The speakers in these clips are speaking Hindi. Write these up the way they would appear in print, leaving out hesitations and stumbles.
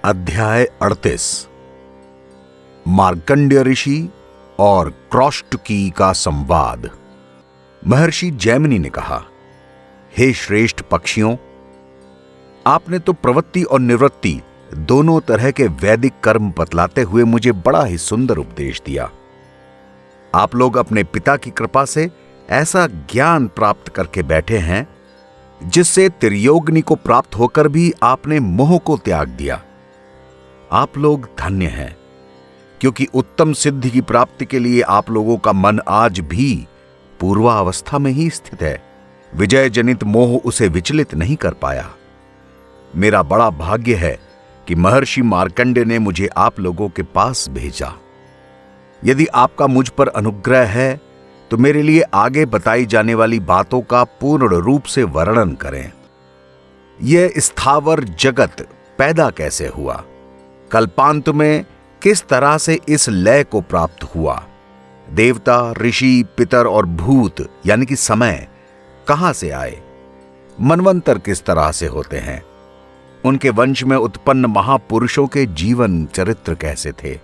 अध्याय 38 मार्कंडेय ऋषि और क्रॉष्टकी का संवाद। महर्षि जैमिनी ने कहा, हे श्रेष्ठ पक्षियों, आपने तो प्रवृत्ति और निवृत्ति दोनों तरह के वैदिक कर्म बतलाते हुए मुझे बड़ा ही सुंदर उपदेश दिया। आप लोग अपने पिता की कृपा से ऐसा ज्ञान प्राप्त करके बैठे हैं जिससे त्रियोग्नि को प्राप्त होकर भी आपने मोह को त्याग दिया। आप लोग धन्य हैं, क्योंकि उत्तम सिद्धि की प्राप्ति के लिए आप लोगों का मन आज भी पूर्वावस्था में ही स्थित है। विजय जनित मोह उसे विचलित नहीं कर पाया। मेरा बड़ा भाग्य है कि महर्षि मार्कंडेय ने मुझे आप लोगों के पास भेजा। यदि आपका मुझ पर अनुग्रह है तो मेरे लिए आगे बताई जाने वाली बातों का पूर्ण रूप से वर्णन करें। यह स्थावर जगत पैदा कैसे हुआ, कल्पांत में किस तरह से इस लय को प्राप्त हुआ, देवता, ऋषि, पितर और भूत यानी कि समय कहां से आए, मनवंतर किस तरह से होते हैं, उनके वंश में उत्पन्न महापुरुषों के जीवन चरित्र कैसे थे,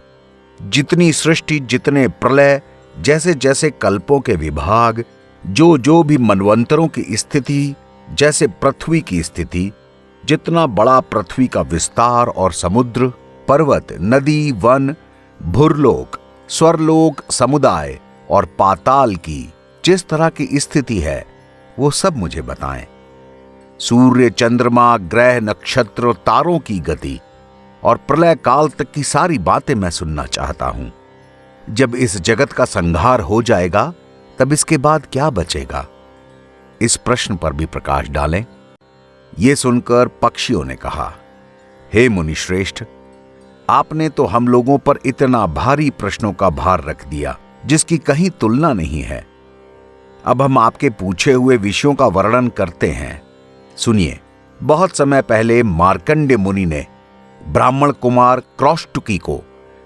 जितनी सृष्टि, जितने प्रलय, जैसे जैसे कल्पों के विभाग, जो भी मनवंतरों की स्थिति, जैसे पृथ्वी की स्थिति, जितना बड़ा पृथ्वी का विस्तार और समुद्र, पर्वत, नदी, वन, भूरलोक, स्वर्लोक, समुदाय और पाताल की जिस तरह की स्थिति है वो सब मुझे बताएं। सूर्य, चंद्रमा, ग्रह, नक्षत्र, तारों की गति और प्रलय काल तक की सारी बातें मैं सुनना चाहता हूं। जब इस जगत का संहार हो जाएगा तब इसके बाद क्या बचेगा, इस प्रश्न पर भी प्रकाश डालें। यह सुनकर पक्षियों ने कहा, हे मुनि श्रेष्ठ, आपने तो हम लोगों पर इतना भारी प्रश्नों का भार रख दिया जिसकी कहीं तुलना नहीं है। अब हम आपके पूछे हुए विषयों का वर्णन करते हैं। सुनिए, बहुत समय पहले मार्कंडेय मुनि ने ब्राह्मण कुमार क्रॉष्टकी को,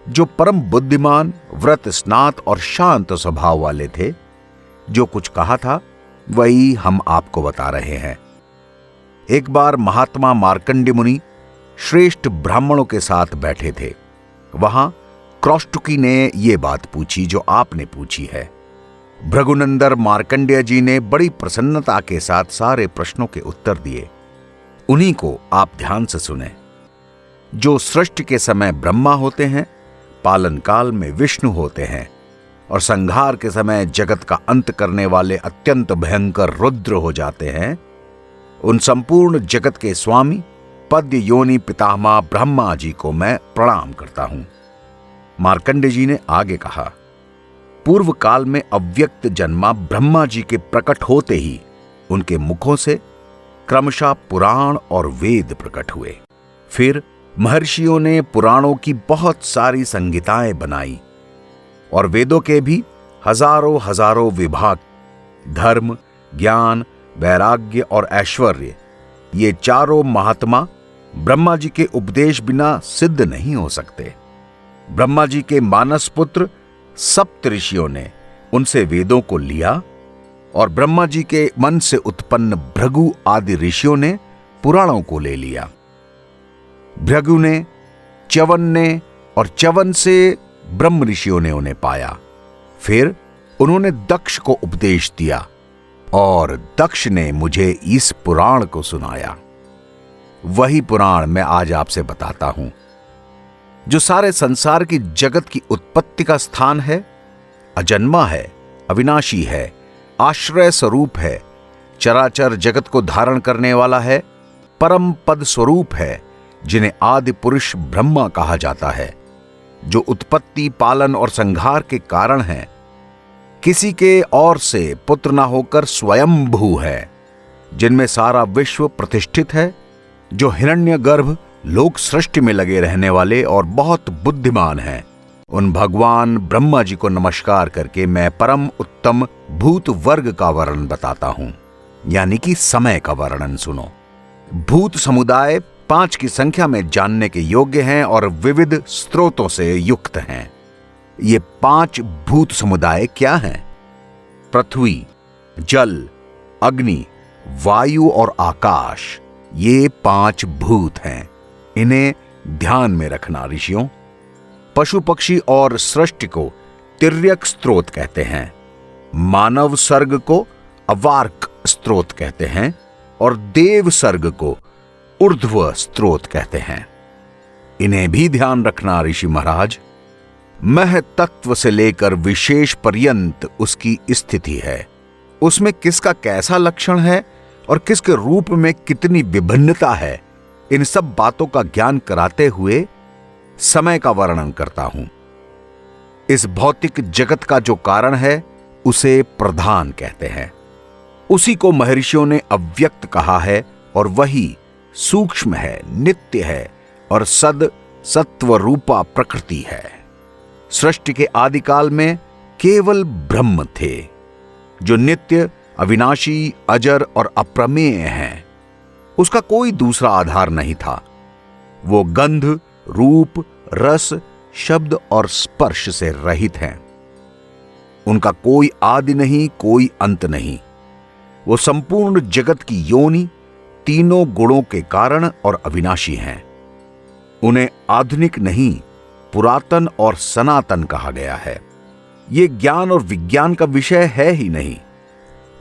जो परम बुद्धिमान, व्रत स्नात और शांत स्वभाव वाले थे, जो कुछ कहा था वही हम आपको बता रहे हैं। एक बार महात्मा मार्कंडेय मुनि श्रेष्ठ ब्राह्मणों के साथ बैठे थे। वहां क्रॉष्टकी ने यह बात पूछी जो आपने पूछी है। भृगुनंदन मार्कंडेय जी ने बड़ी प्रसन्नता के साथ सारे प्रश्नों के उत्तर दिए। उन्हीं को आप ध्यान से सुने। जो सृष्टि के समय ब्रह्मा होते हैं, पालन काल में विष्णु होते हैं और संहार के समय जगत का अंत करने वाले अत्यंत भयंकर रुद्र हो जाते हैं, उन संपूर्ण जगत के स्वामी पद्य योनि पितामह ब्रह्मा जी को मैं प्रणाम करता हूं। मार्कंडेय जी ने आगे कहा, पूर्व काल में अव्यक्त जन्मा ब्रह्मा जी के प्रकट होते ही उनके मुखों से क्रमशः पुराण और वेद प्रकट हुए। फिर महर्षियों ने पुराणों की बहुत सारी संहिताएं बनाई और वेदों के भी हजारों हजारों विभाग, धर्म, ज्ञान, वैराग्य और ऐश्वर्य, ये चारों महात्मा ब्रह्मा जी के उपदेश बिना सिद्ध नहीं हो सकते। ब्रह्मा जी के मानस पुत्र सप्त ऋषियों ने उनसे वेदों को लिया और ब्रह्मा जी के मन से उत्पन्न भृगु आदि ऋषियों ने पुराणों को ले लिया। भृगु ने, च्यवन ने और च्यवन से ब्रह्म ऋषियों ने उन्हें पाया। फिर उन्होंने दक्ष को उपदेश दिया और दक्ष ने मुझे इस पुराण को सुनाया। वही पुराण मैं आज आपसे बताता हूं, जो सारे संसार की जगत की उत्पत्ति का स्थान है, अजन्मा है, अविनाशी है, आश्रय स्वरूप है, चराचर जगत को धारण करने वाला है, परम पद स्वरूप है, जिन्हें आदि पुरुष ब्रह्मा कहा जाता है, जो उत्पत्ति, पालन और संहार के कारण है, किसी के और से पुत्र न होकर स्वयंभू है, जिनमें सारा विश्व प्रतिष्ठित है, जो हिरण्यगर्भ लोक सृष्टि में लगे रहने वाले और बहुत बुद्धिमान हैं। उन भगवान ब्रह्मा जी को नमस्कार करके मैं परम उत्तम भूत वर्ग का वर्णन बताता हूं, यानी कि समय का वर्णन सुनो। भूत समुदाय 5 की संख्या में जानने के योग्य हैं और विविध स्रोतों से युक्त हैं। ये 5 भूत समुदाय क्या हैं? पृथ्वी, जल, अग्नि, वायु और आकाश, ये 5 भूत हैं। इन्हें ध्यान में रखना ऋषियों। पशु पक्षी और सृष्टि को तिर्यक स्त्रोत कहते हैं, मानव सर्ग को अवार्क स्त्रोत कहते हैं और देव सर्ग को ऊर्ध्व स्त्रोत कहते हैं। इन्हें भी ध्यान रखना ऋषि महाराज। मह तत्व से लेकर विशेष पर्यंत उसकी स्थिति है, उसमें किसका कैसा लक्षण है और किसके रूप में कितनी विभिन्नता है, इन सब बातों का ज्ञान कराते हुए समय का वर्णन करता हूं। इस भौतिक जगत का जो कारण है उसे प्रधान कहते हैं, उसी को महर्षियों ने अव्यक्त कहा है और वही सूक्ष्म है, नित्य है और सत्व रूपा प्रकृति है। सृष्टि के आदिकाल में केवल ब्रह्म थे जो नित्य, अविनाशी, अजर और अप्रमेय हैं। उसका कोई दूसरा आधार नहीं था। वो गंध, रूप, रस, शब्द और स्पर्श से रहित हैं। उनका कोई आदि नहीं, कोई अंत नहीं। वो संपूर्ण जगत की योनि, तीनों गुणों के कारण और अविनाशी हैं। उन्हें आधुनिक नहीं, पुरातन और सनातन कहा गया है। ये ज्ञान और विज्ञान का विषय है ही नहीं।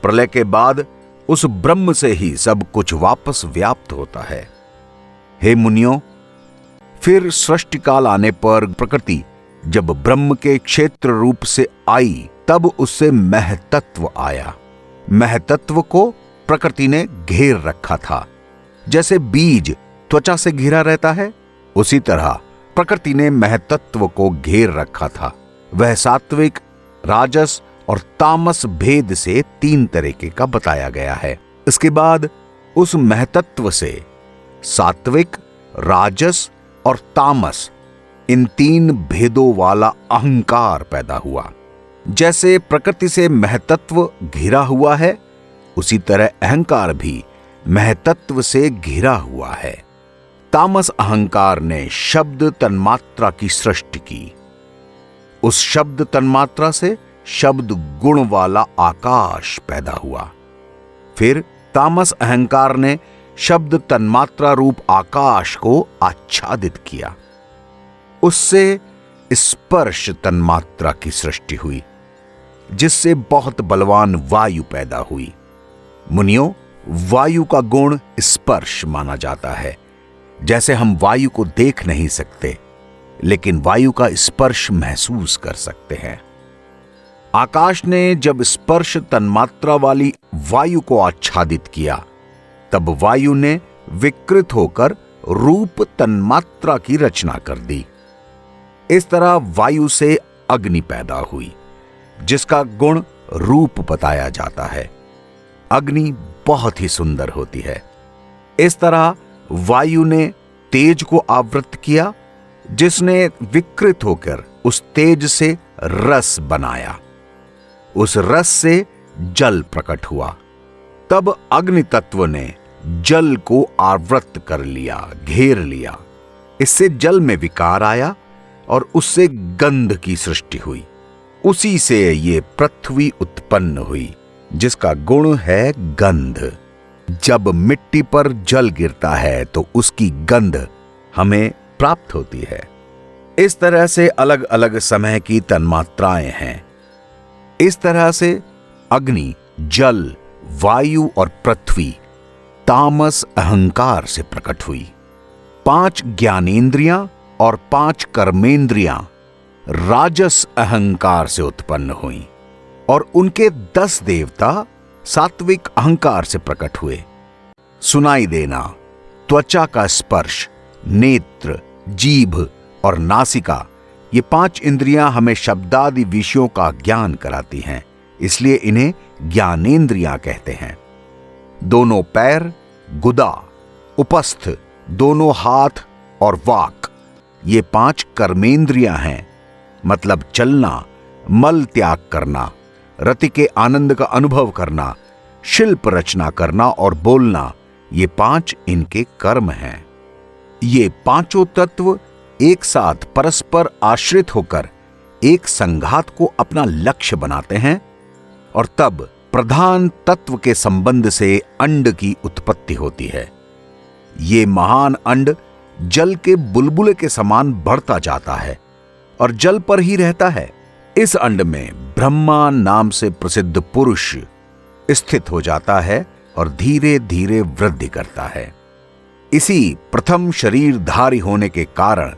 प्रलय के बाद उस ब्रह्म से ही सब कुछ वापस व्याप्त होता है। हे मुनियों, फिर सृष्टि काल आने पर प्रकृति जब ब्रह्म के क्षेत्र रूप से आई तब उससे महतत्व आया। महतत्व को प्रकृति ने घेर रखा था। जैसे बीज त्वचा से घिरा रहता है, उसी तरह प्रकृति ने महतत्व को घेर रखा था। वह सात्विक, राजस और तामस भेद से 3 तरीके का बताया गया है। इसके बाद उस महतत्व से सात्विक, राजस और तामस, इन 3 भेदों वाला अहंकार पैदा हुआ। जैसे प्रकृति से महतत्व घिरा हुआ है, उसी तरह अहंकार भी महतत्व से घिरा हुआ है। तामस अहंकार ने शब्द तन्मात्रा की सृष्टि की। उस शब्द तन्मात्रा से शब्द गुण वाला आकाश पैदा हुआ। फिर तामस अहंकार ने शब्द तन्मात्रा रूप आकाश को आच्छादित किया। उससे स्पर्श तन्मात्रा की सृष्टि हुई, जिससे बहुत बलवान वायु पैदा हुई। मुनियों, वायु का गुण स्पर्श माना जाता है। जैसे हम वायु को देख नहीं सकते, लेकिन वायु का स्पर्श महसूस कर सकते हैं। आकाश ने जब स्पर्श तन्मात्रा वाली वायु को आच्छादित किया, तब वायु ने विकृत होकर रूप तन्मात्रा की रचना कर दी। इस तरह वायु से अग्नि पैदा हुई, जिसका गुण रूप बताया जाता है। अग्नि बहुत ही सुंदर होती है। इस तरह वायु ने तेज को आवृत किया, जिसने विकृत होकर उस तेज से रस बनाया। उस रस से जल प्रकट हुआ। तब अग्नि तत्व ने जल को आवृत कर लिया, घेर लिया। इससे जल में विकार आया और उससे गंध की सृष्टि हुई। उसी से ये पृथ्वी उत्पन्न हुई, जिसका गुण है गंध। जब मिट्टी पर जल गिरता है तो उसकी गंध हमें प्राप्त होती है। इस तरह से अलग अलग समय की तन्मात्राएं हैं। इस तरह से अग्नि, जल, वायु और पृथ्वी तामस अहंकार से प्रकट हुई। 5 ज्ञानेंद्रियां और 5 कर्मेंद्रियां राजस अहंकार से उत्पन्न हुई और उनके 10 देवता सात्विक अहंकार से प्रकट हुए। सुनाई देना, त्वचा का स्पर्श, नेत्र, जीभ और नासिका, ये 5 इंद्रियां हमें शब्दादि विषयों का ज्ञान कराती हैं, इसलिए इन्हें ज्ञानेंद्रियां कहते हैं। दोनों पैर, गुदा, उपस्थ, दोनों हाथ और वाक, ये 5 कर्मेंद्रियां हैं। मतलब चलना, मल त्याग करना, रति के आनंद का अनुभव करना, शिल्प रचना करना और बोलना, ये 5 इनके कर्म हैं। ये 5 तत्व एक साथ परस्पर आश्रित होकर एक संघात को अपना लक्ष्य बनाते हैं और तब प्रधान तत्व के संबंध से अंड की उत्पत्ति होती है। ये महान अंड जल के बुलबुले के समान बढ़ता जाता है और जल पर ही रहता है। इस अंड में ब्रह्मा नाम से प्रसिद्ध पुरुष स्थित हो जाता है और धीरे धीरे वृद्धि करता है। इसी प्रथम शरीरधारी होने के कारण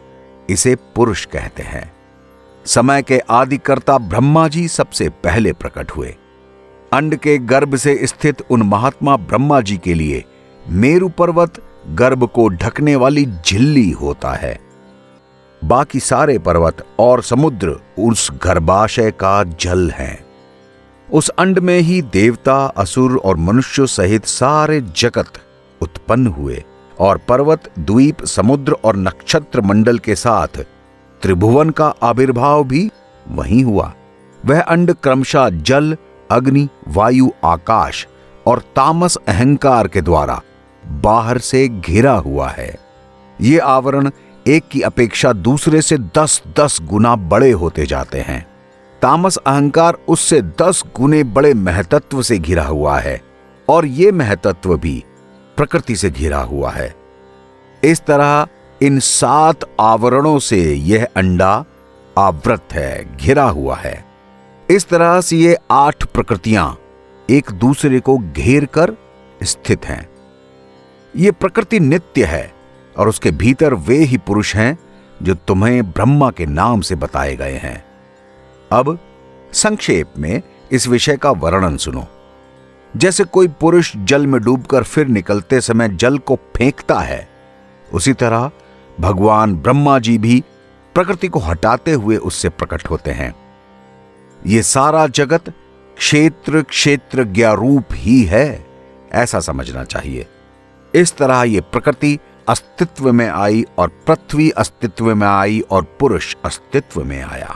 इसे पुरुष कहते हैं। समय के आदिकर्ता ब्रह्मा जी सबसे पहले प्रकट हुए। अंड के गर्भ से स्थित उन महात्मा ब्रह्मा जी के लिए मेरु पर्वत गर्भ को ढकने वाली झिल्ली होता है। बाकी सारे पर्वत और समुद्र उस गर्भाशय का जल हैं। उस अंड में ही देवता, असुर और मनुष्यों सहित सारे जगत उत्पन्न हुए और पर्वत, द्वीप, समुद्र और नक्षत्र मंडल के साथ त्रिभुवन का आविर्भाव भी वहीं हुआ। वह अंड क्रमशः जल, अग्नि, वायु, आकाश और तामस अहंकार के द्वारा बाहर से घिरा हुआ है। ये आवरण एक की अपेक्षा दूसरे से 10-10 गुना बड़े होते जाते हैं। तामस अहंकार उससे 10 गुने बड़े महतत्व से घिरा हुआ है और ये महतत्व भी प्रकृति से घिरा हुआ है। इस तरह इन 7 आवरणों से यह अंडा आवृत है, घिरा हुआ है। इस तरह से ये 8 प्रकृतियां एक दूसरे को घेर कर स्थित हैं। ये प्रकृति नित्य है और उसके भीतर वे ही पुरुष हैं जो तुम्हें ब्रह्मा के नाम से बताए गए हैं। अब संक्षेप में इस विषय का वर्णन सुनो। जैसे कोई पुरुष जल में डूबकर फिर निकलते समय जल को फेंकता है, उसी तरह भगवान ब्रह्मा जी भी प्रकृति को हटाते हुए उससे प्रकट होते हैं। ये सारा जगत क्षेत्र क्षेत्रज्ञ रूप ही है, ऐसा समझना चाहिए। इस तरह ये प्रकृति अस्तित्व में आई और पृथ्वी अस्तित्व में आई और पुरुष अस्तित्व में आया।